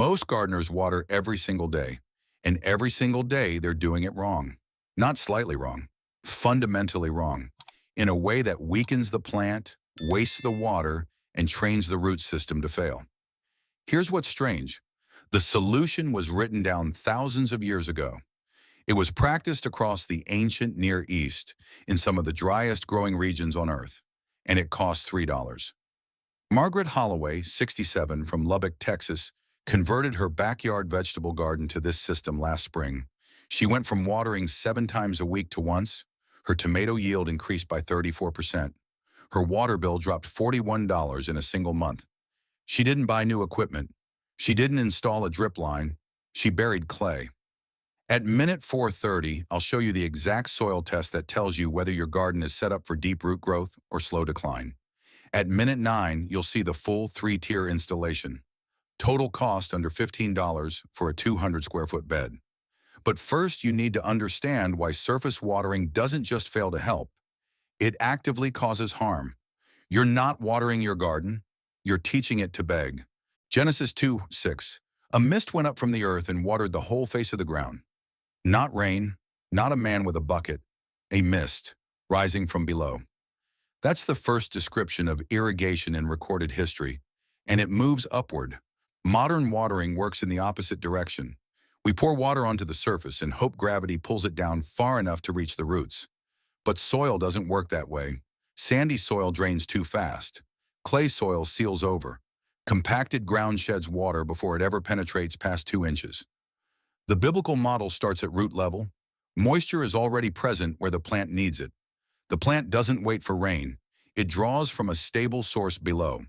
Most gardeners water every single day, and every single day they're doing it wrong. Not slightly wrong, fundamentally wrong, in a way that weakens the plant, wastes the water, and trains the root system to fail. Here's what's strange. The solution was written down thousands of years ago. It was practiced across the ancient Near East in some of the driest growing regions on Earth, and it cost $3. Margaret Holloway, 67, from Lubbock, Texas, converted her backyard vegetable garden to this system last spring. She went from watering 7 times a week to once. Her tomato yield increased by 34%. Her water bill dropped $41 in a single month. She didn't buy new equipment. She didn't install a drip line. She buried clay. At minute 4:30, I'll show you the exact soil test that tells you whether your garden is set up for deep root growth or slow decline. At minute 9, you'll see the full 3-tier installation. Total cost under $15 for a 200 square foot bed. But first, you need to understand why surface watering doesn't just fail to help. It actively causes harm. You're not watering your garden. You're teaching it to beg. Genesis 2:6. A mist went up from the earth and watered the whole face of the ground. Not rain, not a man with a bucket, a mist rising from below. That's the first description of irrigation in recorded history, and it moves upward. Modern watering works in the opposite direction. We pour water onto the surface and hope gravity pulls it down far enough to reach the roots. But soil doesn't work that way. Sandy soil drains too fast. Clay soil seals over. Compacted ground sheds water before it ever penetrates past 2 inches. The biblical model starts at root level. Moisture is already present where the plant needs it. The plant doesn't wait for rain. It draws from a stable source below.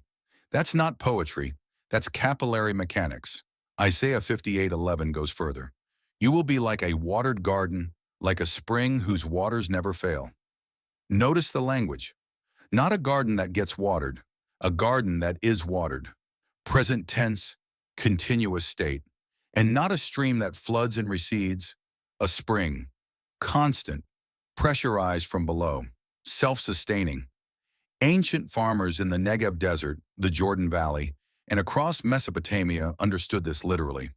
That's not poetry. That's capillary mechanics. Isaiah 58:11 goes further. You will be like a watered garden, like a spring whose waters never fail. Notice the language. Not a garden that gets watered, a garden that is watered. Present tense, continuous state. And not a stream that floods and recedes, a spring. Constant, pressurized from below, self-sustaining. Ancient farmers in the Negev Desert, the Jordan Valley, and across Mesopotamia understood this literally.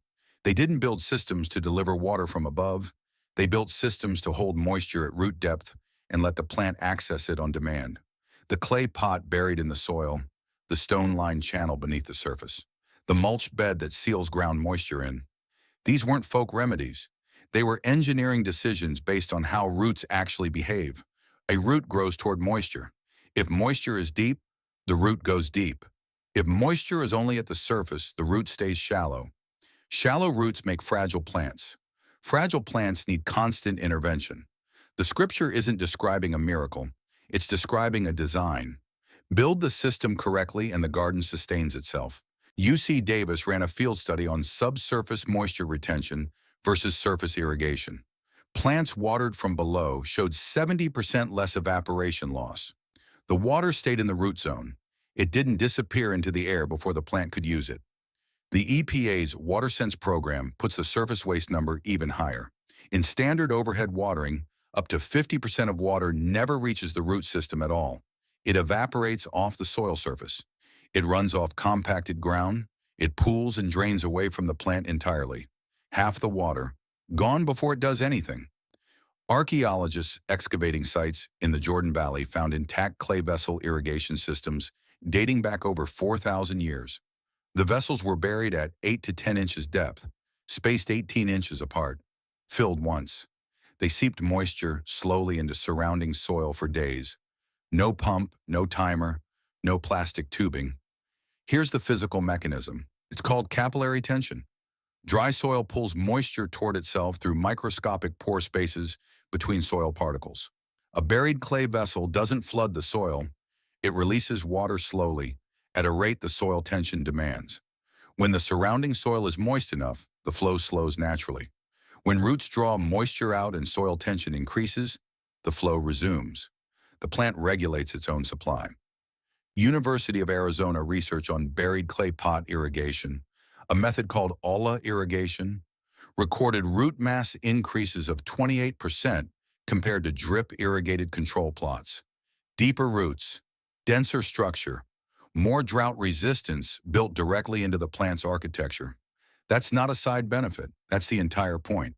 They didn't build systems to deliver water from above. They built systems to hold moisture at root depth and let the plant access it on demand. The clay pot buried in the soil, the stone-lined channel beneath the surface, the mulch bed that seals ground moisture in. These weren't folk remedies. They were engineering decisions based on how roots actually behave. A root grows toward moisture. If moisture is deep, the root goes deep. If moisture is only at the surface, the root stays shallow. Shallow roots make fragile plants. Fragile plants need constant intervention. The scripture isn't describing a miracle. It's describing a design. Build the system correctly and the garden sustains itself. UC Davis ran a field study on subsurface moisture retention versus surface irrigation. Plants watered from below showed 70% less evaporation loss. The water stayed in the root zone. It didn't disappear into the air before the plant could use it. The EPA's WaterSense program puts the surface waste number even higher. In standard overhead watering, up to 50% of water never reaches the root system at all. It evaporates off the soil surface. It runs off compacted ground. It pools and drains away from the plant entirely. Half the water, gone before it does anything. Archaeologists excavating sites in the Jordan Valley found intact clay vessel irrigation systems dating back over 4,000 years. The vessels were buried at 8 to 10 inches depth, spaced 18 inches apart, filled once. They seeped moisture slowly into surrounding soil for days. No pump, no timer, no plastic tubing. Here's the physical mechanism. It's called capillary tension. Dry soil pulls moisture toward itself through microscopic pore spaces between soil particles. A buried clay vessel doesn't flood the soil. It releases water slowly, at a rate the soil tension demands. When the surrounding soil is moist enough, the flow slows naturally. When roots draw moisture out and soil tension increases, the flow resumes. The plant regulates its own supply. University of Arizona research on buried clay pot irrigation, a method called olla irrigation, recorded root mass increases of 28% compared to drip irrigated control plots. Deeper roots, denser structure, more drought resistance built directly into the plant's architecture. That's not a side benefit. That's the entire point.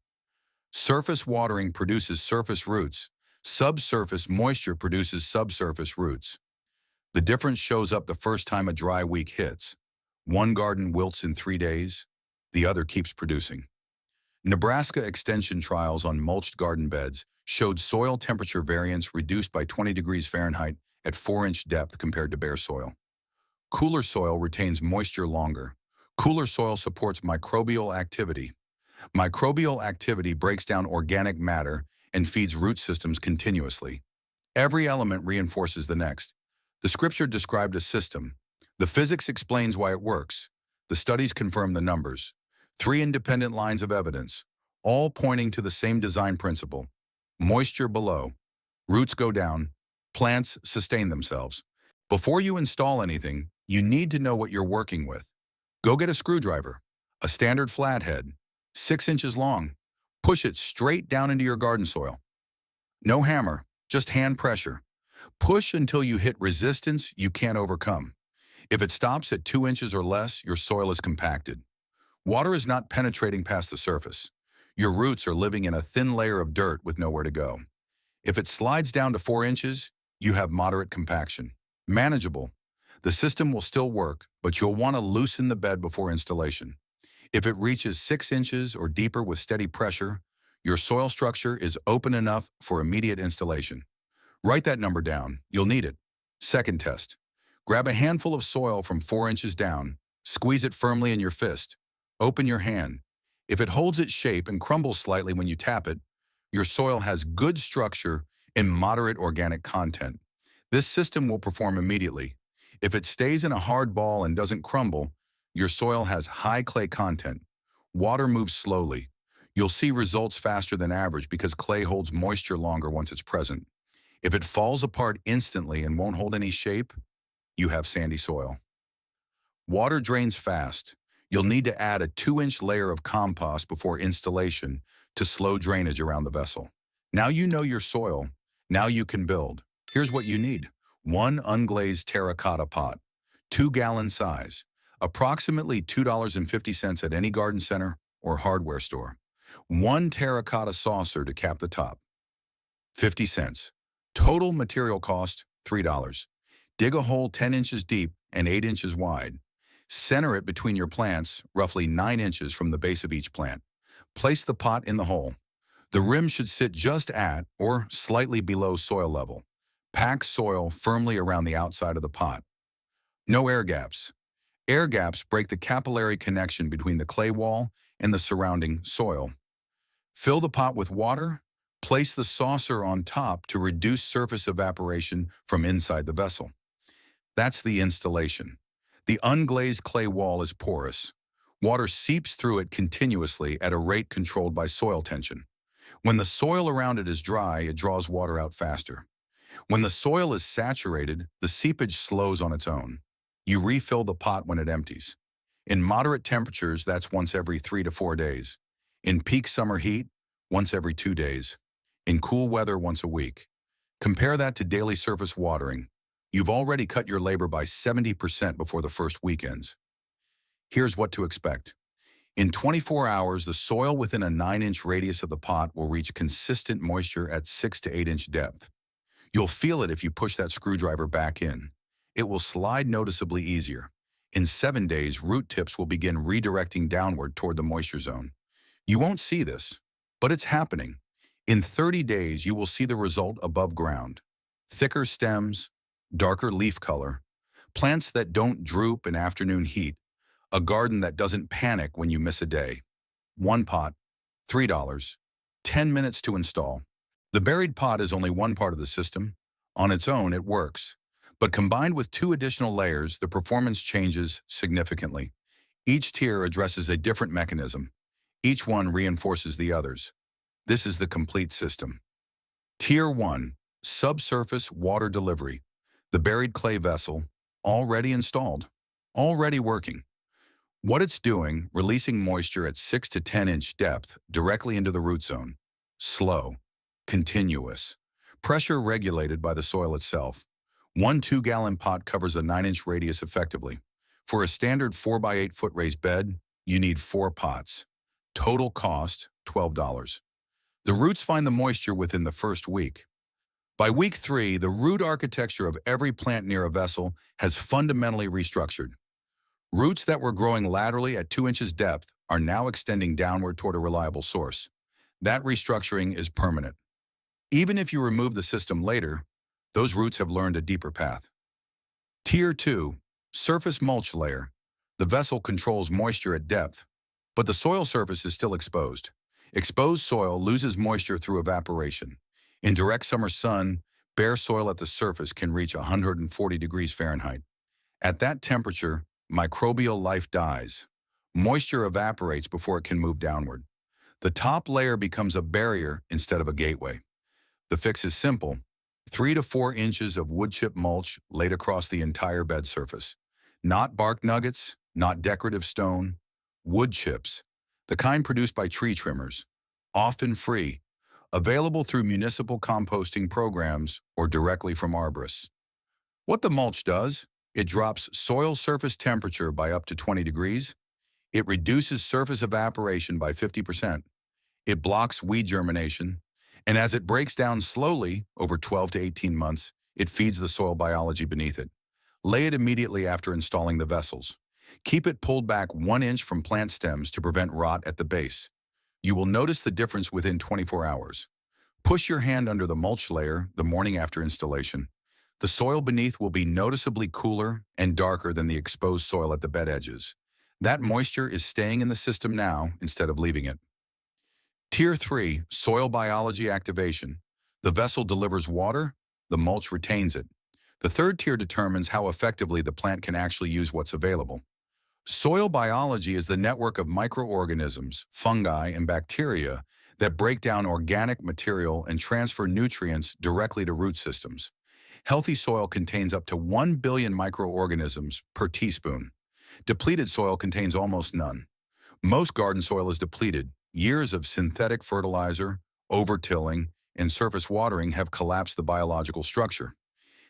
Surface watering produces surface roots. Subsurface moisture produces subsurface roots. The difference shows up the first time a dry week hits. One garden wilts in 3 days, the other keeps producing. Nebraska extension trials on mulched garden beds showed soil temperature variance reduced by 20 degrees Fahrenheit at 4-inch depth compared to bare soil. Cooler soil retains moisture longer. Cooler soil supports microbial activity. Microbial activity breaks down organic matter and feeds root systems continuously. Every element reinforces the next. The scripture described a system. The physics explains why it works. The studies confirm the numbers. 3 independent lines of evidence, all pointing to the same design principle. Moisture below. Roots go down. Plants sustain themselves. Before you install anything, you need to know what you're working with. Go get a screwdriver, a standard flathead, 6 inches long. Push it straight down into your garden soil. No hammer, just hand pressure. Push until you hit resistance you can't overcome. If it stops at 2 inches or less, your soil is compacted. Water is not penetrating past the surface. Your roots are living in a thin layer of dirt with nowhere to go. If it slides down to 4 inches, you have moderate compaction. Manageable. The system will still work, but you'll want to loosen the bed before installation. If it reaches 6 inches or deeper with steady pressure, your soil structure is open enough for immediate installation. Write that number down. You'll need it. Second test. Grab a handful of soil from 4 inches down. Squeeze it firmly in your fist. Open your hand. If it holds its shape and crumbles slightly when you tap it, your soil has good structure and moderate organic content. This system will perform immediately. If it stays in a hard ball and doesn't crumble, your soil has high clay content. Water moves slowly. You'll see results faster than average because clay holds moisture longer once it's present. If it falls apart instantly and won't hold any shape, you have sandy soil. Water drains fast. You'll need to add a 2-inch layer of compost before installation to slow drainage around the vessel. Now you know your soil. Now you can build. Here's what you need. 1 unglazed terracotta pot, 2-gallon size, approximately $2.50 at any garden center or hardware store. 1 terracotta saucer to cap the top, 50 cents. Total material cost, $3. Dig a hole 10 inches deep and 8 inches wide. Center it between your plants, roughly 9 inches from the base of each plant. Place the pot in the hole. The rim should sit just at or slightly below soil level. Pack soil firmly around the outside of the pot. No air gaps. Air gaps break the capillary connection between the clay wall and the surrounding soil. Fill the pot with water. Place the saucer on top to reduce surface evaporation from inside the vessel. That's the installation. The unglazed clay wall is porous. Water seeps through it continuously at a rate controlled by soil tension. When the soil around it is dry, it draws water out faster. When the soil is saturated, the seepage slows on its own. You refill the pot when it empties. In moderate temperatures, that's once every 3 to 4 days. In peak summer heat, once every 2 days. In cool weather, once a week. Compare that to daily surface watering. You've already cut your labor by 70% before the first week ends. Here's what to expect. In 24 hours, the soil within a 9-inch radius of the pot will reach consistent moisture at 6 to 8-inch depth. You'll feel it if you push that screwdriver back in. It will slide noticeably easier. In 7 days, root tips will begin redirecting downward toward the moisture zone. You won't see this, but it's happening. In 30 days, you will see the result above ground. Thicker stems, darker leaf color, plants that don't droop in afternoon heat, a garden that doesn't panic when you miss a day. 1 pot, $3, 10 minutes to install. The buried pot is only one part of the system. On its own, it works. But combined with 2 additional layers, the performance changes significantly. Each tier addresses a different mechanism. Each one reinforces the others. This is the complete system. Tier 1, subsurface water delivery. The buried clay vessel, already installed, already working. What it's doing, releasing moisture at 6 to 10-inch depth directly into the root zone. Slow, continuous, pressure regulated by the soil itself. 1 2-gallon pot covers a 9-inch radius effectively. For a standard 4 by 8 foot raised bed, You need 4 pots. Total cost, $12. The roots find the moisture within the first week. By week 3, the root architecture of every plant near a vessel has fundamentally restructured. Roots that were growing laterally at 2 inches depth are now extending downward toward a reliable source. That restructuring is permanent. Even if you remove the system later, those roots have learned a deeper path. Tier 2, surface mulch layer. The vessel controls moisture at depth, but the soil surface is still exposed. Exposed soil loses moisture through evaporation. In direct summer sun, bare soil at the surface can reach 140 degrees Fahrenheit. At that temperature, microbial life dies. Moisture evaporates before it can move downward. The top layer becomes a barrier instead of a gateway. The fix is simple: 3 to 4 inches of wood chip mulch laid across the entire bed surface. Not bark nuggets, not decorative stone, wood chips, the kind produced by tree trimmers, often free, available through municipal composting programs or directly from arborists. What the mulch does, it drops soil surface temperature by up to 20 degrees. It reduces surface evaporation by 50%. It blocks weed germination. And as it breaks down slowly over 12 to 18 months, it feeds the soil biology beneath it. Lay it immediately after installing the vessels. Keep it pulled back 1 inch from plant stems to prevent rot at the base. You will notice the difference within 24 hours. Push your hand under the mulch layer the morning after installation. The soil beneath will be noticeably cooler and darker than the exposed soil at the bed edges. That moisture is staying in the system now instead of leaving it. Tier 3, soil biology activation. The vessel delivers water, the mulch retains it. The third tier determines how effectively the plant can actually use what's available. Soil biology is the network of microorganisms, fungi, and bacteria that break down organic material and transfer nutrients directly to root systems. Healthy soil contains up to 1 billion microorganisms per teaspoon. Depleted soil contains almost none. Most garden soil is depleted. Years of synthetic fertilizer, over-tilling, and surface watering have collapsed the biological structure.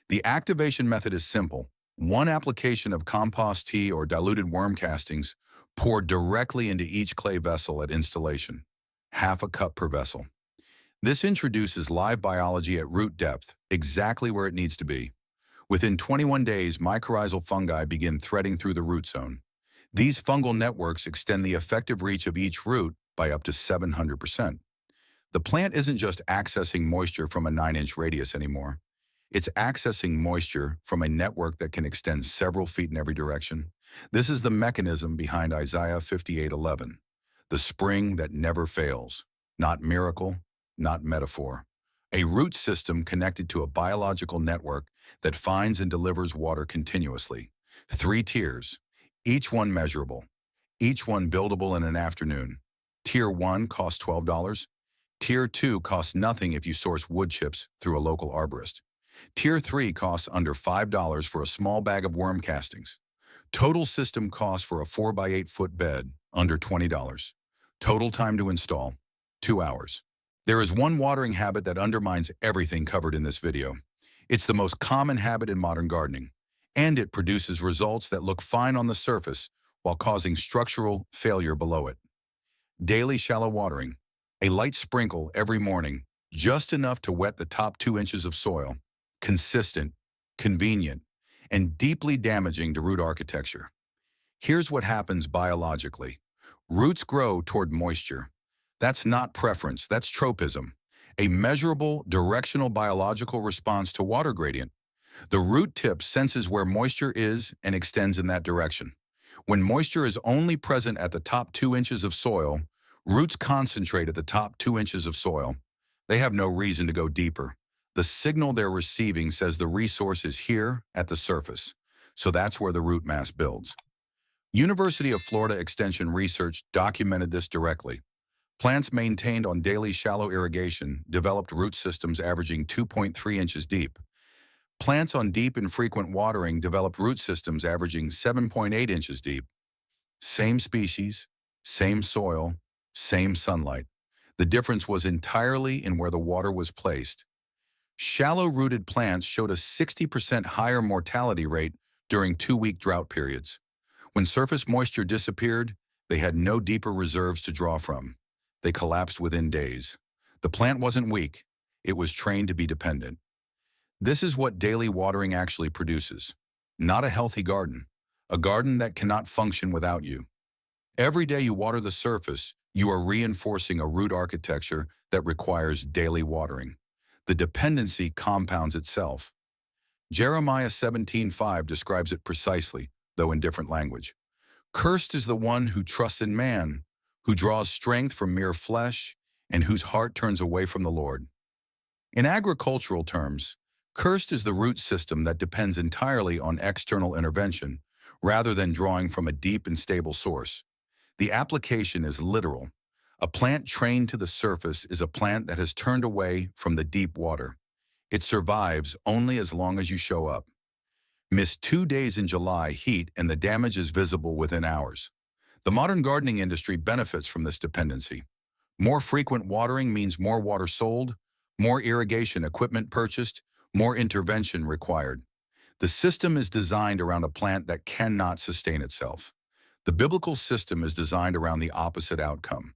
The activation method is simple. 1 application of compost tea or diluted worm castings poured directly into each clay vessel at installation. Half a cup per vessel. This introduces live biology at root depth, exactly where it needs to be. Within 21 days, mycorrhizal fungi begin threading through the root zone. These fungal networks extend the effective reach of each root by up to 700%. The plant isn't just accessing moisture from a 9-inch radius anymore. It's accessing moisture from a network that can extend several feet in every direction. This is the mechanism behind Isaiah 58:11, the spring that never fails. Not miracle, not metaphor. A root system connected to a biological network that finds and delivers water continuously. 3 tiers, each one measurable, each one buildable in an afternoon. Tier 1 costs $12. Tier 2 costs nothing if you source wood chips through a local arborist. Tier 3 costs under $5 for a small bag of worm castings. Total system cost for a 4x8 foot bed, under $20. Total time to install, 2 hours. There is one watering habit that undermines everything covered in this video. It's the most common habit in modern gardening, and it produces results that look fine on the surface while causing structural failure below it. Daily shallow watering. A light sprinkle every morning, just enough to wet the top 2 inches of soil. Consistent, convenient, and deeply damaging to root architecture. Here's what happens biologically. Roots grow toward moisture. That's not preference, that's tropism, a measurable, directional biological response to water gradient. The root tip senses where moisture is and extends in that direction. When moisture is only present at the top 2 inches of soil, roots concentrate at the top 2 inches of soil. They have no reason to go deeper. The signal they're receiving says the resource is here at the surface, so that's where the root mass builds. University of Florida Extension research documented this directly. Plants maintained on daily shallow irrigation developed root systems averaging 2.3 inches deep. Plants on deep and frequent watering developed root systems averaging 7.8 inches deep. Same species, same soil, same sunlight. The difference was entirely in where the water was placed. Shallow-rooted plants showed a 60% higher mortality rate during 2-week drought periods. When surface moisture disappeared, They had no deeper reserves to draw from. They collapsed within days. The plant wasn't weak. It was trained to be dependent. This is what daily watering actually produces. Not a healthy garden. A garden that cannot function without you. Every day you water the surface, you are reinforcing a root architecture that requires daily watering. The dependency compounds itself. Jeremiah 17:5 describes it precisely, though in different language. Cursed is the one who trusts in man, who draws strength from mere flesh, and whose heart turns away from the Lord. In agricultural terms, cursed is the root system that depends entirely on external intervention, rather than drawing from a deep and stable source. The application is literal. A plant trained to the surface is a plant that has turned away from the deep water. It survives only as long as you show up. Miss 2 days in July heat and the damage is visible within hours. The modern gardening industry benefits from this dependency. More frequent watering means more water sold, more irrigation equipment purchased, more intervention required. The system is designed around a plant that cannot sustain itself. The biblical system is designed around the opposite outcome.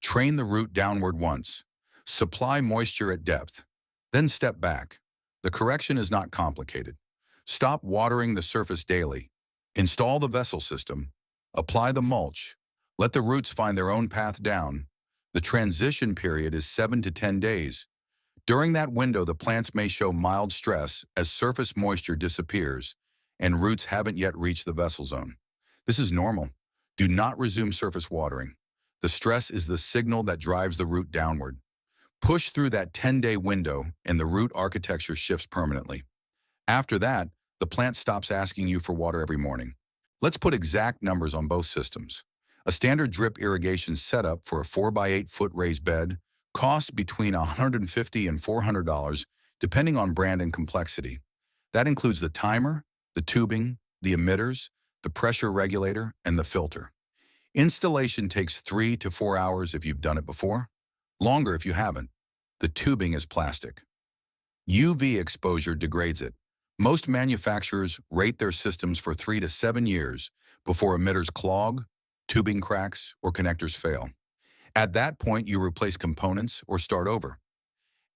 Train the root downward once. Supply moisture at depth. Then step back. The correction is not complicated. Stop watering the surface daily. Install the vessel system. Apply the mulch. Let the roots find their own path down. The transition period is 7 to 10 days. During that window, the plants may show mild stress as surface moisture disappears and roots haven't yet reached the vessel zone. This is normal. Do not resume surface watering. The stress is the signal that drives the root downward. Push through that 10-day window and the root architecture shifts permanently. After that, the plant stops asking you for water every morning. Let's put exact numbers on both systems. A standard drip irrigation setup for a 4 by 8 foot raised bed costs between $150 and $400 depending on brand and complexity. That includes the timer, the tubing, the emitters, the pressure regulator, and the filter. Installation takes 3 to 4 hours if you've done it before, longer if you haven't. The tubing is plastic. UV exposure degrades it. Most manufacturers rate their systems for 3 to 7 years before emitters clog, tubing cracks, or connectors fail. At that point, you replace components or start over.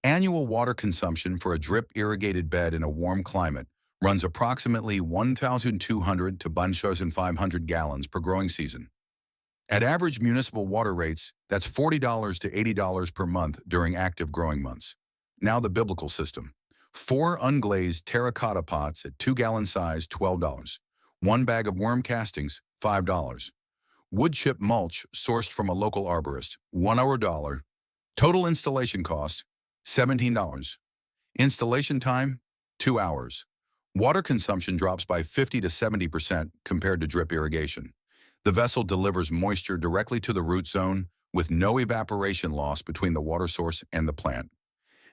Annual water consumption for a drip irrigated bed in a warm climate runs approximately 1,200 to 1,500 gallons per growing season. At average municipal water rates, that's $40 to $80 per month during active growing months. Now the biblical system. 4 unglazed terracotta pots at 2-gallon size, $12. 1 bag of worm castings, $5. Wood chip mulch sourced from a local arborist, $1. Total installation cost, $17. Installation time, 2 hours. Water consumption drops by 50 to 70% compared to drip irrigation. The vessel delivers moisture directly to the root zone with no evaporation loss between the water source and the plant.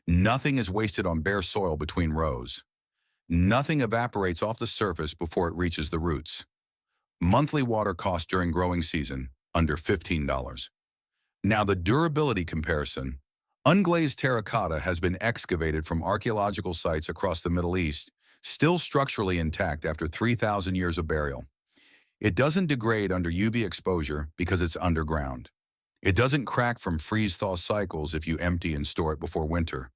Nothing is wasted on bare soil between rows. Nothing evaporates off the surface before it reaches the roots. Monthly water cost during growing season, under $15. Now the durability comparison. Unglazed terracotta has been excavated from archaeological sites across the Middle East, still structurally intact after 3,000 years of burial. It doesn't degrade under UV exposure because it's underground. It doesn't crack from freeze-thaw cycles if you empty and store it before winter.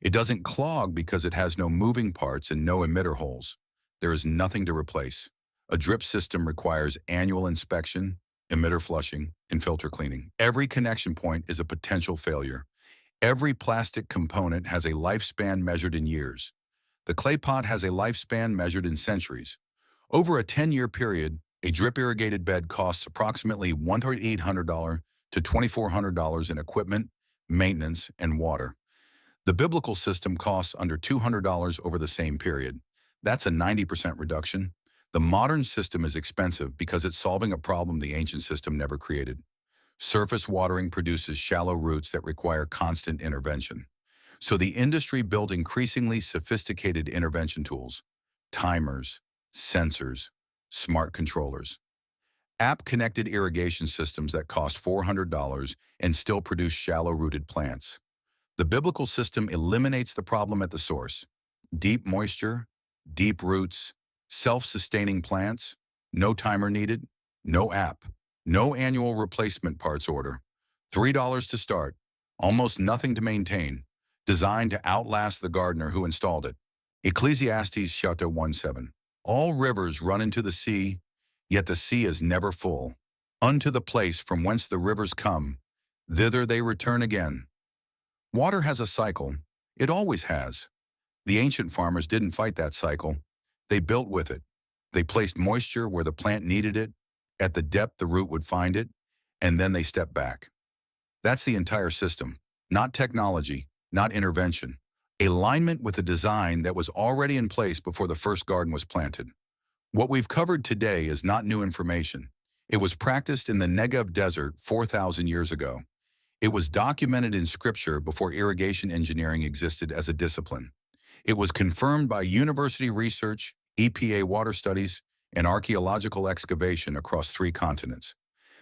It doesn't clog because it has no moving parts and no emitter holes. There is nothing to replace. A drip system requires annual inspection, emitter flushing, and filter cleaning. Every connection point is a potential failure. Every plastic component has a lifespan measured in years. The clay pot has a lifespan measured in centuries. Over a 10-year period, a drip irrigated bed costs approximately $1,800 to $2,400 in equipment, maintenance, and water. The biblical system costs under $200 over the same period. That's a 90% reduction. The modern system is expensive because it's solving a problem the ancient system never created. Surface watering produces shallow roots that require constant intervention. So the industry built increasingly sophisticated intervention tools, timers, sensors, smart controllers, app-connected irrigation systems that cost $400 and still produce shallow-rooted plants. The biblical system eliminates the problem at the source. Deep moisture, deep roots, self-sustaining plants, no timer needed, no app, No annual replacement parts order. $3 to start. Almost nothing to maintain. Designed to outlast the gardener who installed it. Ecclesiastes chapter 1:7. All rivers run into the sea, yet the sea is never full. Unto the place from whence the rivers come, thither they return again. Water has a cycle. It always has. The ancient farmers didn't fight that cycle. They built with it. They placed moisture where the plant needed it, at the depth the root would find it, and then they stepped back. That's the entire system, not technology, not intervention. Alignment with a design that was already in place before the first garden was planted. What we've covered today is not new information. It was practiced in the Negev desert 4,000 years ago. It was documented in scripture before irrigation engineering existed as a discipline. It was confirmed by university research, EPA water studies, and archaeological excavation across 3 continents.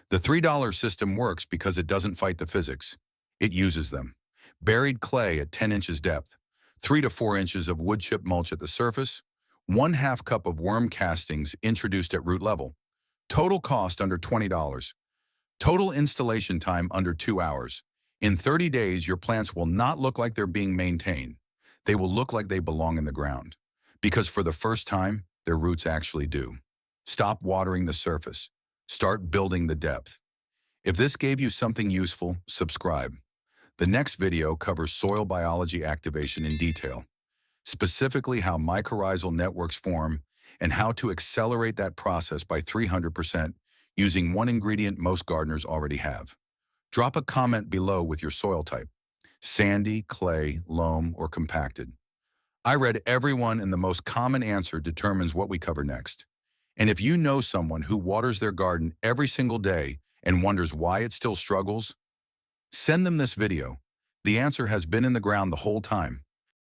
The $3 system works because it doesn't fight the physics. It uses them. Buried clay at 10 inches depth, 3 to 4 inches of wood chip mulch at the surface, 1/2 cup of worm castings introduced at root level. Total cost under $20. Total installation time under 2 hours. In 30 days, your plants will not look like they're being maintained. They will look like they belong in the ground. Because for the first time, their roots actually do. Stop watering the surface. Start building the depth. If this gave you something useful, subscribe. The next video covers soil biology activation in detail, specifically how mycorrhizal networks form and how to accelerate that process by 300% using one ingredient most gardeners already have. Drop a comment below with your soil type: sandy, clay, loam, or compacted. I read everyone, and the most common answer determines what we cover next. And if you know someone who waters their garden every single day and wonders why it still struggles, send them this video. The answer has been in the ground the whole time.